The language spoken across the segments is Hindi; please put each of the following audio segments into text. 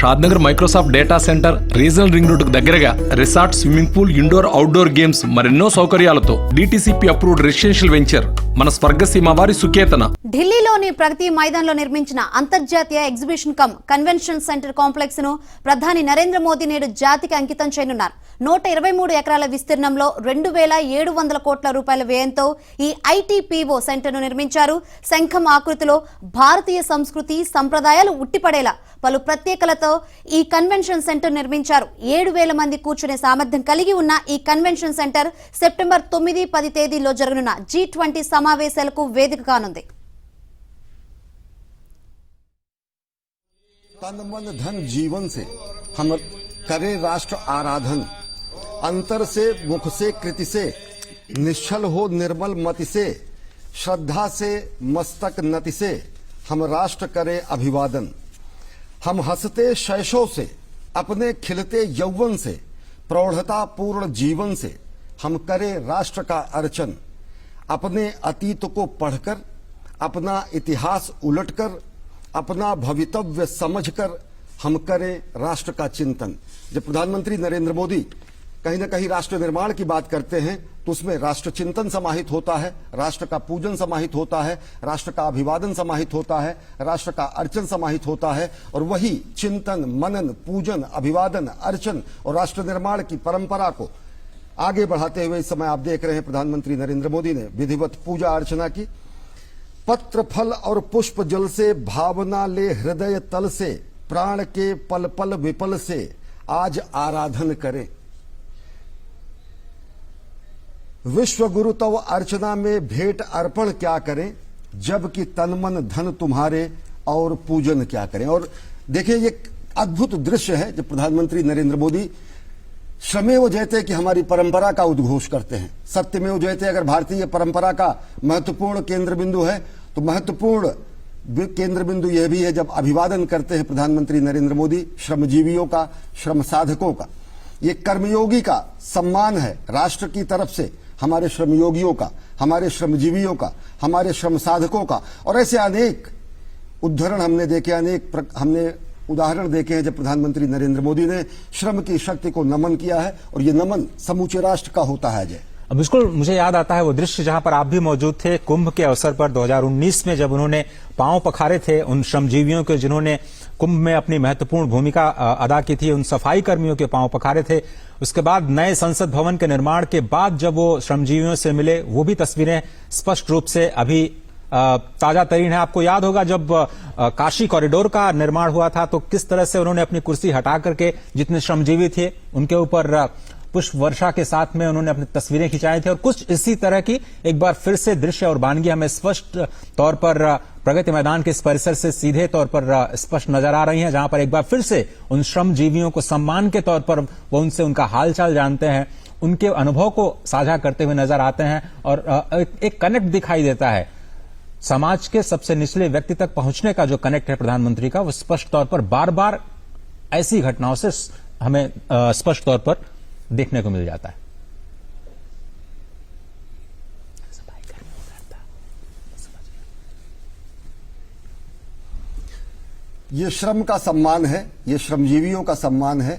Shadnagar Microsoft data center regional ring road దగ్గరగా resort, swimming pool, indoor outdoor games మరెన్నో సౌకర్యాలతో డిటిసిపి అప్రూవ్డ్ రెసిడెన్షియల్ వెంచర్ మన స్వర్గసీమ వారి సుకేతన. ఢిల్లీలోని ప్రగతి మైదాన్లో నిర్మించిన అంతర్జాతీయ exhibition come convention centre complex ను ప్రధాని నరేంద్ర మోదీ నేడు జాతికి అంకితం చేయనున్నారు. 123 ఎకరాల విస్తీర్ణంలో 2700 కోట్ల రూపాయల వ్యయంతో ఈ ఐటీపీఓ సెంటర్ ను నిర్మించారు. శంఖం ఆకృతిలో భారతీయ సంస్కృతి సంప్రదాయాలు ఉట్టిపడేలా పలు ప్రత్యేకలతో ఈ కన్వెన్షన్ సెంటర్ నిర్మించారు. 7000 మంది కూర్చునే సామర్థ్యం కలిగి ఉన్న ఈ కన్వెన్షన్ సెంటర్ సెప్టెంబర్ 9-10 తేదీల్లో జరగనున్న G20 సమావేశాలకు వేదిక కానుంది. तन मन धन जीवन से हम करे राष्ट्र आराधन, अंतर से मुख से कृति से निश्चल हो निर्मल मति से, श्रद्धा से मस्तक नति से हम राष्ट्र करे अभिवादन. हम हंसते शैशव से अपने खिलते यौवन से प्रौढ़ता पूर्ण जीवन से हम करे राष्ट्र का अर्चन. अपने अतीत को पढ़कर, अपना इतिहास उलटकर, अपना भवितव्य समझकर हम करें राष्ट्र का चिंतन. जब प्रधानमंत्री नरेंद्र मोदी कहीं न कहीं राष्ट्र निर्माण की बात करते हैं तो उसमें राष्ट्र चिंतन समाहित होता है, राष्ट्र का पूजन समाहित होता है, राष्ट्र का अभिवादन समाहित होता है, राष्ट्र का अर्चन समाहित होता है. और वही चिंतन, मनन, पूजन, अभिवादन, अर्चन और राष्ट्र निर्माण की परंपरा को आगे बढ़ाते हुए इस समय आप देख रहे हैं प्रधानमंत्री नरेंद्र मोदी ने विधिवत पूजा अर्चना की. पत्र फल और पुष्प जल से भावना ले हृदय तल से, प्राण के पल पल विपल से आज आराधन करें. विश्व गुरु तव अर्चना में भेंट अर्पण क्या करें, जबकि तन मन धन तुम्हारे और पूजन क्या करें. और देखिए ये अद्भुत दृश्य है जब प्रधानमंत्री नरेंद्र मोदी श्रमेव जयते की हमारी परंपरा का उद्घोष करते हैं. सत्यमेव जयते अगर भारतीय परंपरा का महत्वपूर्ण केंद्र बिंदु है तो महत्वपूर्ण केंद्र बिंदु यह भी है जब अभिवादन करते हैं प्रधानमंत्री नरेंद्र मोदी श्रमजीवियों का, श्रम साधकों का. ये कर्मयोगी का सम्मान है राष्ट्र की तरफ से हमारे श्रमयोगियों का, हमारे श्रमजीवियों का, हमारे श्रम साधकों का. और ऐसे अनेक उदाहरण हमने देखे, हमने उदाहरण देखे हैं जब प्रधानमंत्री नरेंद्र मोदी ने श्रम की शक्ति को नमन किया है. और ये नमन समूचे राष्ट्र का होता है. अजय, बिल्कुल मुझे याद आता है वो दृश्य जहां पर आप भी मौजूद थे कुंभ के अवसर पर 2019 में, जब उन्होंने पांव पखारे थे उन श्रमजीवियों के जिन्होंने कुंभ में अपनी महत्वपूर्ण भूमिका अदा की थी, उन सफाई कर्मियों के पांव पखारे थे. उसके बाद नए संसद भवन के निर्माण के बाद जब वो श्रमजीवियों से मिले, वो भी तस्वीरें स्पष्ट रूप से अभी ताजा तरीन है. आपको याद होगा जब काशी कॉरिडोर का निर्माण हुआ था तो किस तरह से उन्होंने अपनी कुर्सी हटा करके जितने श्रमजीवी थे उनके ऊपर पुष्प वर्षा के साथ में उन्होंने अपनी तस्वीरें खिंचाई थी. और कुछ इसी तरह की एक बार फिर से दृश्य और वानगी हमें स्पष्ट तौर पर प्रगति मैदान के इस परिसर से सीधे तौर पर स्पष्ट नजर आ रही हैं, जहां पर एक बार फिर से उन श्रमजीवियों को सम्मान के तौर पर वो उनसे उनका हालचाल जानते हैं, उनके अनुभव को साझा करते हुए नजर आते हैं. और एक कनेक्ट दिखाई देता है समाज के सबसे निचले व्यक्ति तक पहुंचने का जो कनेक्ट है प्रधानमंत्री का, वो स्पष्ट तौर पर बार बार ऐसी घटनाओं से हमें स्पष्ट तौर पर देखने को मिल जाता है. ये श्रम का सम्मान है, ये श्रमजीवियों का सम्मान है,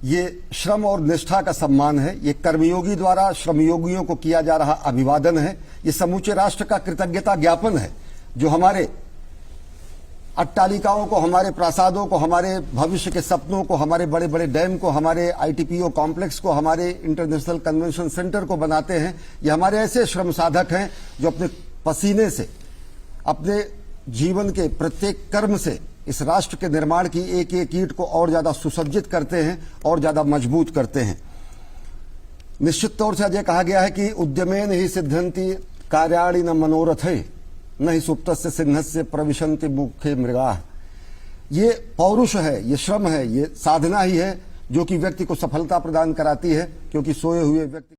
ये श्रम और निष्ठा का सम्मान है, ये कर्मयोगी द्वारा श्रमयोगियों को किया जा रहा अभिवादन है. ये समूचे राष्ट्र का कृतज्ञता ज्ञापन है जो हमारे अट्टालिकाओं को, हमारे प्रासादों को, हमारे भविष्य के सपनों को, हमारे बड़े बड़े डैम को, हमारे आईटीपीओ कॉम्प्लेक्स को, हमारे इंटरनेशनल कन्वेंशन सेंटर को बनाते हैं. ये हमारे ऐसे श्रम साधक हैं जो अपने पसीने से, अपने जीवन के प्रत्येक कर्म से इस राष्ट्र के निर्माण की एक एक ईंट को और ज्यादा सुसज्जित करते हैं और ज्यादा मजबूत करते हैं. निश्चित तौर से अजय कहा गया है कि उद्यमेन ही सिद्धंति कार्याणि न मनोरथे, न ही सुप्तस्य सिंहस्य प्रविशन्ति मुखे मृगाः. ये पौरुष है, ये श्रम है, ये साधना ही है जो कि व्यक्ति को सफलता प्रदान कराती है, क्योंकि सोए हुए व्यक्ति